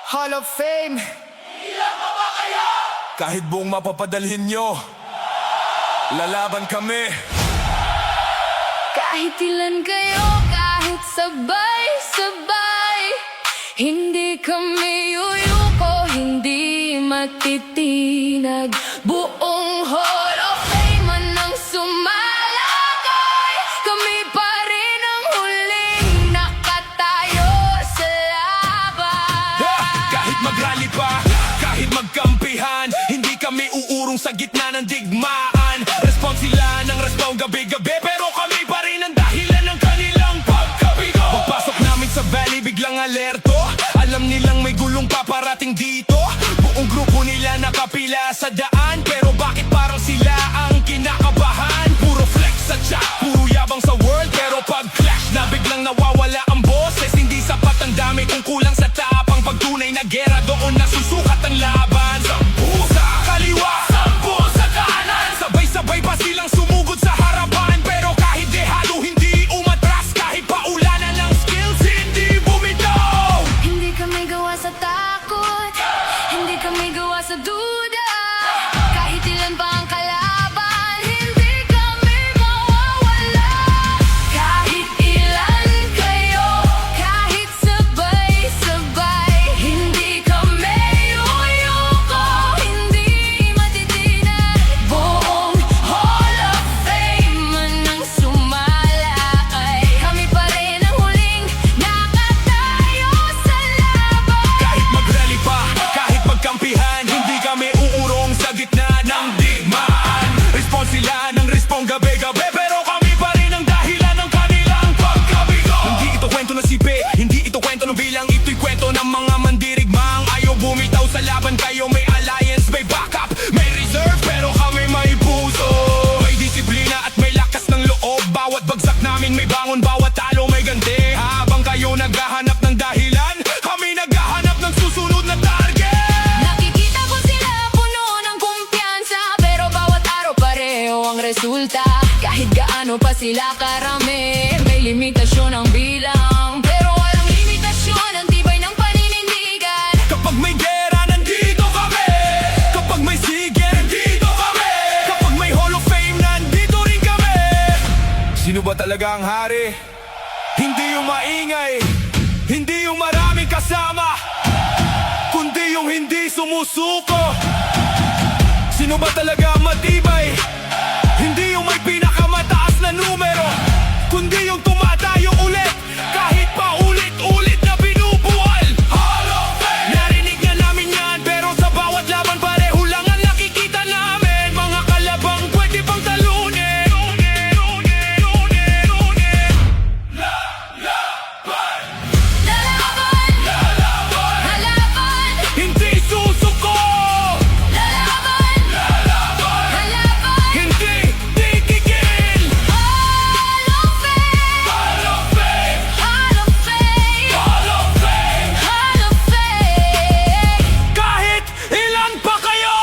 Hall of Fame. Ilan pa ba kayo? Kahit buong mapapadalhin nyo, lalaban kami. Kahit ilan kayo, kahit sabay-sabay, hindi kami yuyuko, hindi matitinag. Buong Hall of Fame ang sumalakay, kami pa rin ang huling nakatayo sa laban. Kahit magrally pa, kahit magkampihan, hindi kami uurong sa gitna ng digmaan. Response sila ng response gabi-gabi, pero kami pa rin ang dahilan ng kanilang pagkabigo. Pagpasok namin sa valley, biglang alerto. Alam nilang may gulong paparating dito. Buong grupo nila nakapila sa daan, pero bakit parang sila ang kinakabahan? Puro flex sa chat, puro yabang sa world, pero pag clash na biglang nawawala ang boses. Hindi sapat ang dami kung kulang sa tapang. Pag tunay na gera, doon nasusukat ang laban. Sampu sa kaliwa, sampu sa kanan, sabay-sabay pa silang sumugod sa harapan. Pero kahit dehado, hindi umatras. Kahit paulanan ng skills, hindi bumitaw. Hindi kami gawa sa takot, hindi kami gawa sa duda. Kahit ilan pa ang kalaban, hindi kami mawawala. Kahit ilan kayo, kahit sabay-sabay, hindi kami yuyuko, hindi matitinag. Buong Hall of Fame ang sumalakay, kami pa rin ang huling nakatayo sa laban. Kahit mag-rally pa, kahit magkampihan, hindi kami uurong sa gitna ng digmaan. Response sila ng response gabi-gabi, pero kami pa rin ang dahilan ng kanilang pagkabigo. Hindi ito kwento ng sipi, hindi ito kwento ng bilang. Ito'y kwento ng mga mandirigmang ayaw bumitaw sa laban. Kayo may alliance, may backup, may reserve, pero kami may puso, may disiplina at may lakas ng loob. Bawat bagsak namin may bangon, bawat talo may ganti. Habang kayo naghahanap ng dahilan, kami naghahanap ng susunod na target. Nakikita ko sila puno ng kumpiyansa, pero bawat araw pareho ang resulta. Kahit gaano pa sila karami, may limitasyon ang bilang, pero walang limitasyon ang tibay ng paninindigan. Kapag may gera, nandito kami. Kapag may sige, nandito kami. Kapag may Hall of Fame, nandito rin kami. Sino ba talaga ang hari? Hindi yung maingay, hindi yung maraming kasama, kundi yung hindi sumusuko. Sino ba talaga ang matibay? Hindi yung may pinakamataas na numero, kundi yung tumatayo ulit kahit pa ulit-ulit na binubuwal. Hall of Fame! Narinig na namin yan, pero sa bawat laban pareho lang ang nakikita namin. Mga kalabang pwede pang talunin. Lalaban, lalaban, Hindi susuko, lalaban, lalaban. hindi titigil. Hall of Fame, Hall of Fame! Hall of Fame, Hall of Fame! Hall of Fame. Kahit ilan pa kayo,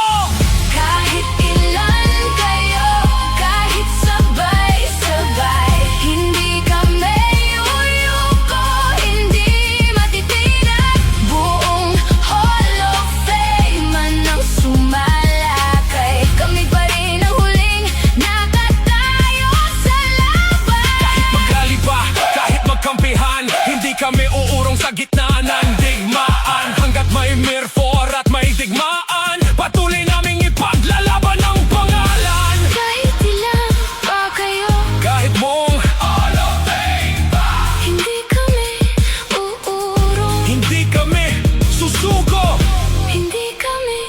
Kahit ilan kayo, kahit sabay-sabay, hindi kami yuyuko, hindi matitinag. Buong Hall of Fame ang sumalakay, kami pa rin ang huling nakatayo sa laban. magrally pa, kahit magkampihan, hindi kami uurong sa gitna ng digmaan. Hanggat may mirfor at may digmaan, patuloy naming ipaglalaban ang pangalan. Kahit ilan pa kayo, Kahit mong Hall of Fame pa, hindi kami uurong, hindi kami susuko. hindi kami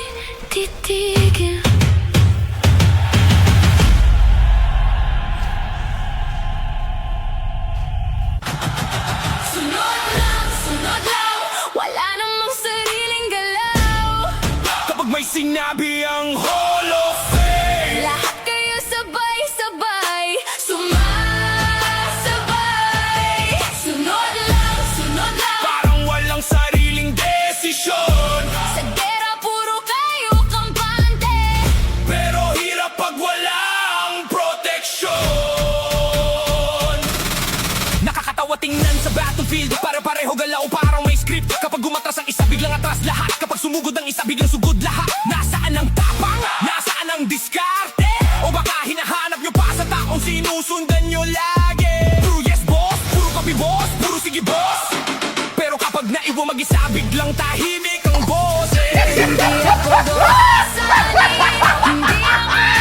titigil. Sunod lang, wala namang sariling galaw. Kapag may sinabi ang Hall of Fame, Lahat kayo sabay-sabay, sumasabay. Sunod lang, parang walang sariling desisyon. sa gera puro kayo kampante. Pero hirap pag walang proteksyon. Nakakatawa tingnan sa battlefield, pare-pareho galaw parang may script. Kapag gumatras ang isa bigla biglang atras lahat. Kapag sumugod ang isa, biglang sugod lahat. Nasaan ang tapang? Nasaan ang diskarte? O baka hinahanap nyo pa sa taong sinusundan nyo lagi? Puro yes boss, puro copy boss, puro sige boss. Pero kapag naiwan mag-isa, biglang tahimik ang boss. Hindi ako doon sanay, hindi ako